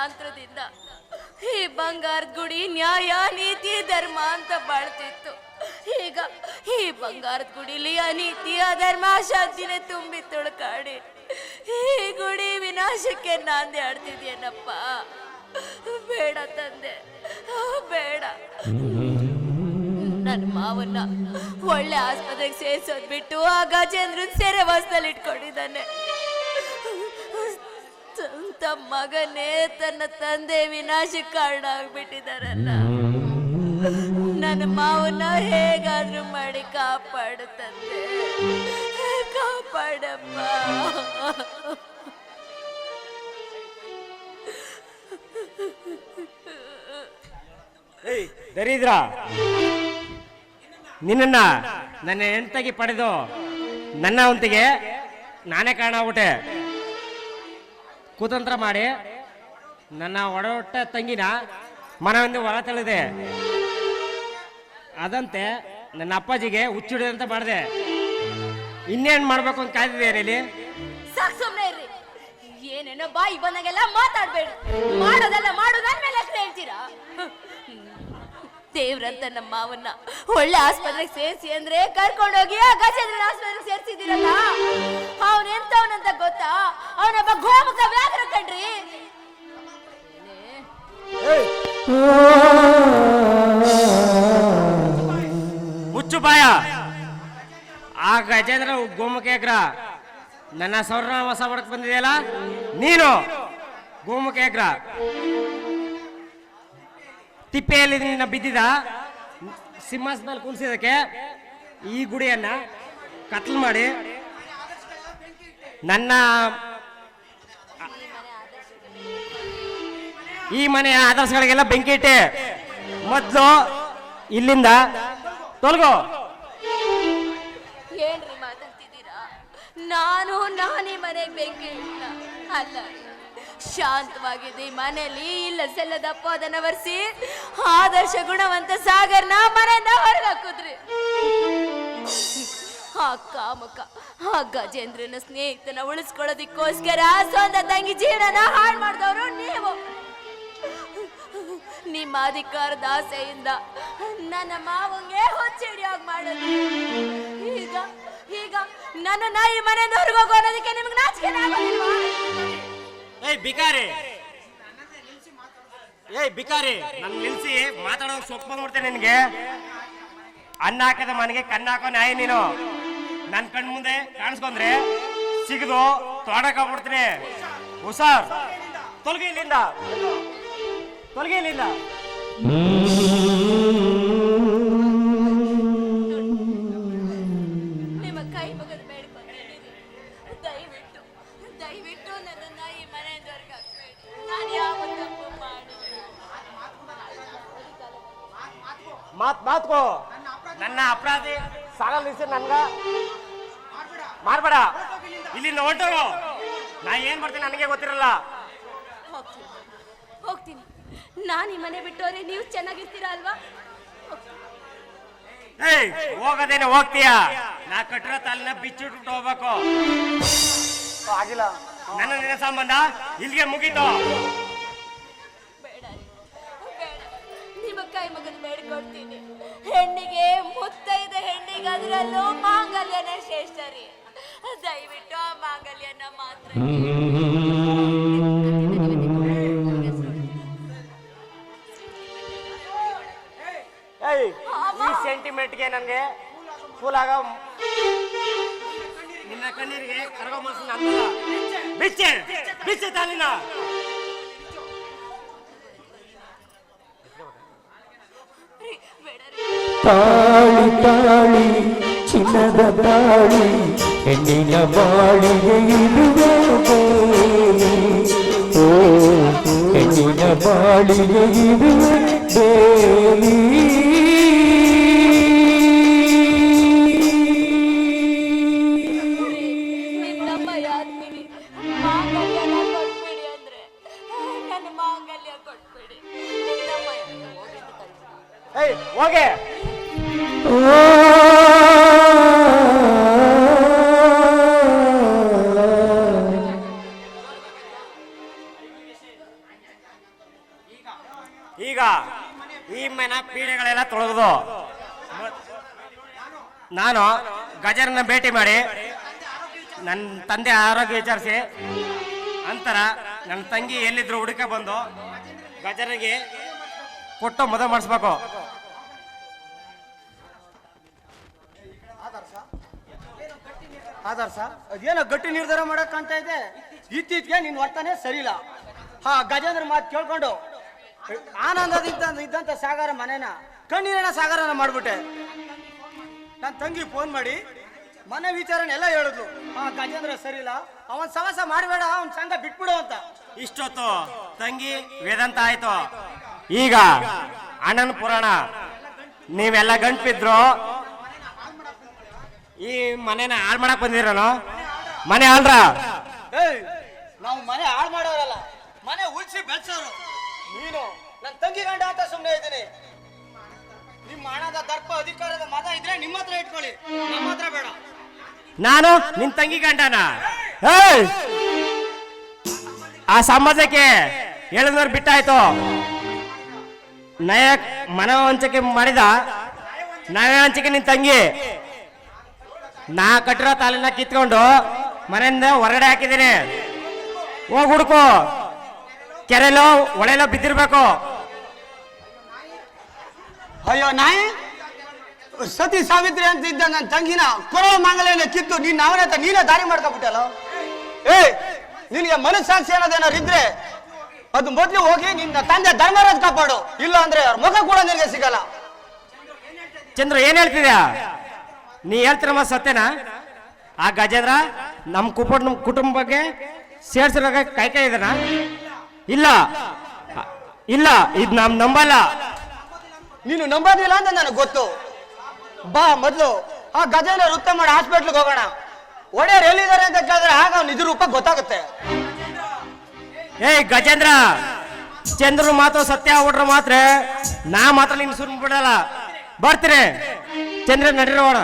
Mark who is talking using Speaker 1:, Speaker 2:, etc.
Speaker 1: ತಲತಲಾಂತರದಿಂದ ಈ ಬಂಗಾರದ ಗುಡಿ ನ್ಯಾಯ ನೀತಿ ಧರ್ಮ ಅಂತ ಬಾಳ್ತಿತ್ತು. ಈಗ ಈ ಬಂಗಾರದ ಗುಡಿಲಿ ಅನೀತಿ ಅಧರ್ಮ ಶಾಂತಿನೇ ತುಂಬಿ ತುಳ್ಕಾಡಿ ಈ ಗುಡಿ ವಿನಾಶಕ್ಕೆ ನಾಂದಿ ಆಡ್ತಿದ್ಯೇನಪ್ಪ. ಬೇಡ ತಂದೆ, ಬೇಡ. ನನ್ನ ಮಾವನ್ನ ಒಳ್ಳೆ ಆಸ್ಪತ್ರೆಗೆ ಸೇರ್ಸೋದ್ ಬಿಟ್ಟು ಆ ಗಜೇಂದ್ರನ್ ಸೆರೆ ವಾಸದಲ್ಲಿ ಇಟ್ಕೊಂಡಿದ್ದಾನೆ. ಸ್ವಂತ ಮಗನೇ ತನ್ನ ತಂದೆ ವಿನಾಶಕ್ಕೆ ಕಾರಣ ಆಗ್ಬಿಟ್ಟಿದಾರಲ್ಲ. ನನ್ನ ಮಾವನ್ನ ಹೇಗಾದ್ರೂ ಮಾಡಿ ಕಾಪಾಡು ತಂದೆ, ಕಾಪಾಡಪ್ಪ.
Speaker 2: ದರಿದ್ರ, ನಿನ್ನ ನನ್ನ ಹೆಂಡತಿಗೆ ಪಡೆದು ನನ್ನ ಅವಂತಿಗೆ ನಾನೇ ಕಾರಣ ಆಗ್ಬಿಟ್ಟೆ. ಕುತಂತ್ರ ಮಾಡಿ ನನ್ನ ಒಡೊಟ್ಟ ತಂಗಿನ ಮನವಿಂದ ಹೊರ ತಳ್ಳಿದೆ. ಅದಂತೆ ನನ್ನ ಅಪ್ಪಾಜಿಗೆ ಹುಚ್ಚಿಡಿದಂತ ಮಾಡಿದೆ. ಇನ್ನೇನ್ ಮಾಡ್ಬೇಕು ಅಂತ ಕಾಯ್ದಿದೆ ಇಲ್ಲಿ.
Speaker 1: ಸಾಕು, ಸುಮ್ಮನೆ ಇರ್ರಿ. ಏನೇನೋ ಬಾಯಿ ಬಂದಾಗೆಲ್ಲ ಮಾತಾಡ್ಬೇಡಿ. ಮಾಡೋದೆಲ್ಲ ಮಾಡು, ನನ್ನ ಮೇಲೆ ಹೇಳ್ತೀರಾ? ದೇವ್ರಂತ ನಮ್ಮ ಮಾವನ್ನ ಒಳ್ಳೆ ಆಸ್ಪತ್ರೆಗೆ ಸೇರಿಸಿ ಅಂದ್ರೆ ಕರ್ಕೊಂಡೋಗಿ ಆ ಗಜೇಂದ್ರನ ಆಸ್ಪತ್ರೆಗೆ ಸೇರಿಸಿದಿರಲ್ಲ. ಅವನೆಂತವನಂತ ಗೊತ್ತಾ? ಅವನೊಬ್ಬ ಗೋಮುಖ ವ್ಯಾಘ್ರ ಕಣ್ರಿ.
Speaker 2: ಹುಚ್ಚು ಬಾಯ. ಆ ಗಜೇಂದ್ರ ಗೋಮುಖೇಗ್ರ ನನ್ನ ಸರ್ವನಾಮ ಹೊರಕ್ ಬಂದಿದೆಯಲ್ಲ, ನೀನು ಗೋಮುಖೇಗ್ರ ತಿಪ್ಪೆಯಲ್ಲಿ ನಿನ್ನ ಬಿದ್ದಿದ ಸಿಂಹಾಸನದಲ್ಲಿ ಕುಣಿಸಿದಕ್ಕೆ ಈ ಗುಡಿಯನ್ನ ಕತ್ಲು ಮಾಡಿ ನನ್ನ ಈ ಮನೆಯ ಆದರ್ಶಗಳಿಗೆಲ್ಲ ಬೆಂಕಿ ಇಟ್ಟೆ. ಮೊದಲು ಇಲ್ಲಿಂದ ತೊಲಗೋ.
Speaker 1: ಏನ್ರಿ ಮಾತಾಡ್ತಿದ್ದೀರಾ? ನಾನೀ ಮನೆಗೆ ಬೆಂಕಿ ಇಟ್ಟ ಅಲ್ಲ. ಶಾಂತವಾಗಿದೆ ಈ ಮನೆಯಲ್ಲಿ ಇಲ್ಲ ಸಲ್ಲದ ಅಪ್ಪದನ್ನ ಒರೆಸಿ ಆದರ್ಶ ಗುಣವಂತ ಸಾಗರ್ನ ಮನೆಯಿಂದ ಹೊರಗೆ ಹಾಕುದ್ರಿ. ಆ ಕಾಮಕ ಆ ಗಜೇಂದ್ರನ ಸ್ನೇಹಿತನ ಉಳಿಸ್ಕೊಳ್ಳೋದಿಕ್ಕೋಸ್ಕರ ಸ್ವಂತ ತಂಗಿ ಜೀವನ ಹಾಳು ಮಾಡಿದವರು ನೀವು. ನಿಮ್ಮ ಅಧಿಕಾರದ ಆಸೆಯಿಂದ ನನ್ನ ಮಾವಂಗೆ ಹೊಚ್ಚಿಡಿಯಾಗಿ ಮಾಡೋದು. ಈಗ ಈಗ ನನ್ನ ಈ ಮನೆಯಿಂದ ಹೊರಗೆ ಹೋಗೋ ಅನ್ನೋದಕ್ಕೆ ನಿಮ್ಗೆ ನಾಚಿಕೆ ಆಗೋದಿಲ್ವಾ?
Speaker 2: ಏಯ್ ಬಿಕಾರಿ, ನನ್ನ ನಿಲ್ಸಿ ಮಾತಾಡೋ ಸೊಪ್ಪು ಬಂದ್ಬಿಡ್ತೇನೆ ನಿನ್ಗೆ. ಅನ್ನ ಹಾಕದ ಮನೆಗೆ ಕಣ್ಣು ಹಾಕೋ ನಾಯಿ ನೀನು. ನನ್ನ ಕಣ್ ಮುಂದೆ ಕಾಣಿಸ್ಕೊಂಡ್ರೆ ಸಿಗದು ತೋಡಕ್ ಆಗ್ಬಿಡ್ತೀನಿ. ಹುಷಾರ್, ತೊಲಗಿ ಇಲ್ಲಿಂದ.
Speaker 1: ನಿಮ್ಮ ಕೈ ಮುಗಿದು ಬೇಡ್ಕೊಂತೀನಿ, ದಯವಿಟ್ಟು ದಯವಿಟ್ಟು ನನ್ನನ್ನ ಈ ಮನೆಯಿಂದ ಹೊರಗೆ ಹಾಕ್ಬೇಡಿ. ನಾನು ಯಾವ ತಪ್ಪು ಮಾಡಿಲ್ಲ.
Speaker 2: ಮಾತ್ಕೋ. ನನ್ನ ಅಪರಾಧಿ ಸಾಗಲ್ ನಿಲ್ಸಿ ನನ್ಗ ಮಾಡ್ಬೇಡ. ಇಲ್ಲಿಂದ ಹೊರಟೋಗು. ನಾ ಏನ್ ಮಾಡ್ತೀನಿ ನನಗೆ ಗೊತ್ತಿರಲ್ಲ.
Speaker 1: ಹೋಗ್ತೀನಿ. ನಾನು ಈ ಮನೆ ಬಿಟ್ಟೋರೆ ನೀವು ಚೆನ್ನಾಗಿರ್ತೀರಾ ಅಲ್ವಾ?
Speaker 2: ಏಯ್, ಹೋಗೋದೇನೆ ಹೋಗ್ತೀಯ? ನಾ ಕಟ್ಟಿರೋ ತಾಲಿನ ಬಿಚ್ಚಿಟ್ಟು ಹೋಗ್ಬೇಕು. ಆಗಿಲ್ಲ ನನ್ನ ನಿನ್ನ ಸಂಬಂಧ ಇಲ್ಲಿಗೆ ಮುಗೀತು.
Speaker 1: ಬೇಡ, ನಿಮ್ಮ ಕೈ ಮುಗಿದು ಬೇಡ್ಕೊಡ್ತೀನಿ. ಹೆಣ್ಣಿಗೆ ಮುತ್ತೈದ ಹೆಣ್ಣಿಗೆ ಅದರಲ್ಲೂ ಮಾಂಗಲ್ಯನ ಶ್ರೇಷ್ಠ ರೀ. ದಯವಿಟ್ಟು ಆ ಮಾಂಗಲ್ಯನ ಮಾತ್ರ.
Speaker 2: ಈ ಸೆಂಟಿಮೆಂಟ್ಗೆ ನನಗೆ ಫುಲ್ ಆಗ ನಿನ್ನ ಕಣ್ಣೀರಿಗೆ ಕರಗೋ ಮನಸ್ಸು ನಂದಲ್ಲ. ಬಿಚ್ಚೆ ತಾಲಿನ.
Speaker 3: ತಾಳಿ ತಾಳಿ ಚಿನ್ನದ ತಾಳಿ ಹೆಣ್ಣಿನ ಬಾಳಿಗೆ ಇರುವೆ ಬೇಲಿ. ಓ ಹೆಣ್ಣಿನ ಬಾಳಿಗೆ ಇರುವೆ ಬೇಲಿ.
Speaker 2: ಹೋಗೆ ಈಗ ಈ ಮನ ಪೀಡೆಗಳೆಲ್ಲ ತೊಳೆದು ನಾನು ಗಜರನ್ನ ಭೇಟಿ ಮಾಡಿ ನನ್ನ ತಂದೆ ಆರೋಗ್ಯ ವಿಚಾರಿಸಿ ನಂತರ ನನ್ನ ತಂಗಿ ಎಲ್ಲಿದ್ರು ಹುಡುಕ ಬಂದು ಗಜರಿಗೆ ಕೊಟ್ಟು ಮದುವೆ ಮಾಡಿಸ್ಬೇಕು.
Speaker 4: ಆದರ್ಶ ಅದೇನೋ ಗಟ್ಟಿ ನಿರ್ಧಾರ ಮಾಡಕ್ ಕಾಣ್ತಾ ಇದೆ. ಇತ್ತೀಚೆಗೆ ನಿನ್ ವರ್ತನೆ ಸರಿಯಿಲ್ಲ. ಹಾ, ಗಜೇಂದ್ರ ಮಾತು ಕೇಳ್ಕೊಂಡು ಇದ್ದಂತ ಸಾಗರ ಮನೇನ ಕಣ್ಣೀರಿನ ಸಾಗರನ ಮಾಡ್ಬಿಟ್ಟೆ. ನನ್ನ ತಂಗಿ ಫೋನ್ ಮಾಡಿ ಮನೆ ವಿಚಾರನೆಲ್ಲ ಹೇಳಿದ್ಲು. ಹಾ, ಗಜೇಂದ್ರ ಸರಿಯಿಲ್ಲ, ಅವನ್ ಸವಾಸ ಮಾಡಬೇಡ, ಅವನ್ ಸಂಘ ಬಿಟ್ಬಿಡು ಅಂತ.
Speaker 2: ಇಷ್ಟೊತ್ತು ತಂಗಿ ವೇದಾಂತ ಆಯ್ತು. ಈಗ ಅಣ್ಣನ ಪುರಾಣ. ನೀವೆಲ್ಲ ಗಂಟ್ಬಿದ್ರು ಈ ಮನೇನ ಹಾಳು ಮಾಡಕ್ ಬಂದಿರನೋ? ಮನೆ ಹಾಳ್ರ?
Speaker 4: ಏಯ್, ನಾವು ಮನೆ ಹಾಳು ಮಾಡೋರಲ್ಲ, ಮನೆ ಉಳಿಸಿ ಬೆಳೆಸೋರು. ನೀನು ನನ್ನ ತಂಗಿ ಗಂಡ ಅಂತ ಸುಮ್ಮನೆ ಇದ್ದೀನಿ. ನಿಮ್ಮ ಹಣದ ದರ್ಪ ಅಧಿಕಾರದ ಮತ ಇದ್ರೆ ನಿಮ್ಮ ಹತ್ರ ಇಟ್ಕೊಳ್ಳಿ, ನಮ್ಮ ಹತ್ರ ಬೇಡ.
Speaker 2: ನಾನು ನಿನ್ ತಂಗಿ ಗಂಡನ? ಆ ಸಮಾಜಕ್ಕೆ ಹೇಳಿದವ್ರು ಬಿಟ್ಟಾಯ್ತು. ನಯ ಮನ ವಂಚಕೆ ಮಾಡಿದ ನಯ ವಂಚಕೆ ನಿನ್ ತಂಗಿ. ನಾ ಕಟ್ಟಿರೋ ತಾಲಿನ ಕಿತ್ಕೊಂಡು ಮನೆಯಿಂದ ಹೊರಗಡೆ ಹಾಕಿದ್ದೀನಿ. ಹೋಗಿ ಹುಡುಕು, ಕೆರೆಲೋ ಹೊಳೆಲೋ ಬಿದ್ದಿರ್ಬೇಕು.
Speaker 4: ಅಯ್ಯೋ ನಾಯಿ, ಸತಿ ಸಾವಿತ್ರಿ ಅಂತ ಇದ್ದ ನನ್ನ ತಂಗಿನ ಕೊರಳ ಮಾಂಗಲ್ಯನ ಕಿತ್ತು ನೀನ್ ಅವನ ನೀನೇ ದಾರಿ ಮಾಡ್ಕೊಬಿಟ್ಟಲ್ಲ. ಏಯ್, ನಿನಗೆ ಮನಸ್ಸಾಕ್ಷಿ ಅನ್ನೋದೇನಾರು ಇದ್ರೆ ಅದು ಮೊದ್ಲು ಹೋಗಿ ನಿನ್ನ ತಂದೆ ಧರ್ಮರಾಜ್ ಕಾಪಾಡು, ಇಲ್ಲ ಅಂದ್ರೆ ಅವ್ರ ಮುಖ ಕೂಡ ನಿನಗೆ ಸಿಗಲ್ಲ.
Speaker 2: ಚಂದ್ರ, ಏನ್ ಹೇಳ್ತಿದ್ಯಾ? ನೀ ಹೇಳ್ತಿರಮ್ಮ ಸತ್ಯನಾ? ಆ ಗಜೇಂದ್ರ ನಮ್ಮ ಕುಟುಂಬ ಬಗ್ಗೆ ಸೇರ್ಸಿರೋ ಕೈ ಇದನ? ಇಲ್ಲ ಇಲ್ಲ, ಇದು ನಮ್ ನಂಬಲ್ಲ.
Speaker 4: ನೀನು ನಂಬೋದಿಲ್ಲ ಅಂತ ನನಗೆ ಗೊತ್ತು. ಬಾ, ಮೊದ್ಲು ಆ ಗಜೇಂದ್ರ ವೃತ್ತ ಮಾಡಿ ಹಾಸ್ಪಿಟ್ಲ್ಗೆ ಹೋಗೋಣ. ಒಡೆಯರ್ ಎಲ್ಲಿದ್ದಾರೆ ಅಂತ ಕೇಳಿದ್ರೆ ಆಗ ಅವ್ನ ನಿಜ ರೂಪ ಗೊತ್ತಾಗುತ್ತೆ.
Speaker 2: ಏಯ್ ಗಜೇಂದ್ರ, ಚಂದ್ರ ಮಾತು ಸತ್ಯ ಆಗ್ಬಿಟ್ರೆ ಮಾತ್ರ ನಾ ಮಾತ್ರ ನಿನ್ ಸುರ್ಮ್ ಬಿಡಲ್ಲ. ಬರ್ತೀರಿ ಚಂದ್ರ, ನಡೀರೋಣ.